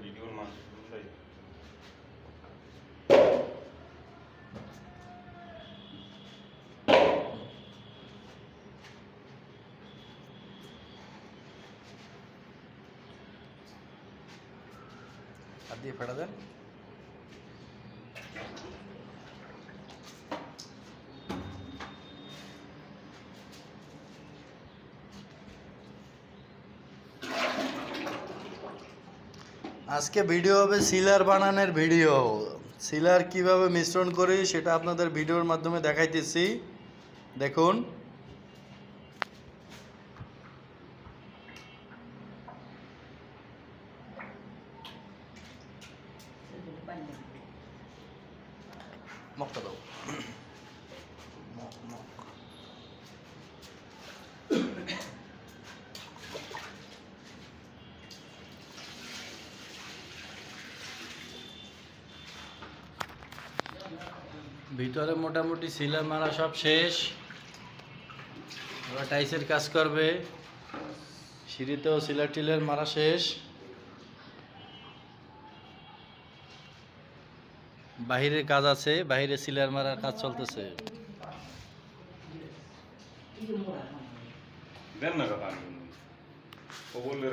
ভিডিওর মাধ্যমে হাত দিয়ে ফেটা দেন। আজকে ভিডিও হবে সিলার বানানোর ভিডিও। সিলার কিভাবে মিশ্রণ করি সেটা আপনাদের ভিডিওর মাধ্যমে দেখাইতেছি, দেখুন। মগটা দাও। ভিতরে মোটামুটি সিলার মারা সব শেষ, এবার টাইসের কাজ করবে। সিঁড়িতেও সিলার টিলার মারা শেষ, বাহিরের কাজ আছে, বাহিরে সিলার মারার কাজ চলতেছে। দেন না কথা ও বললে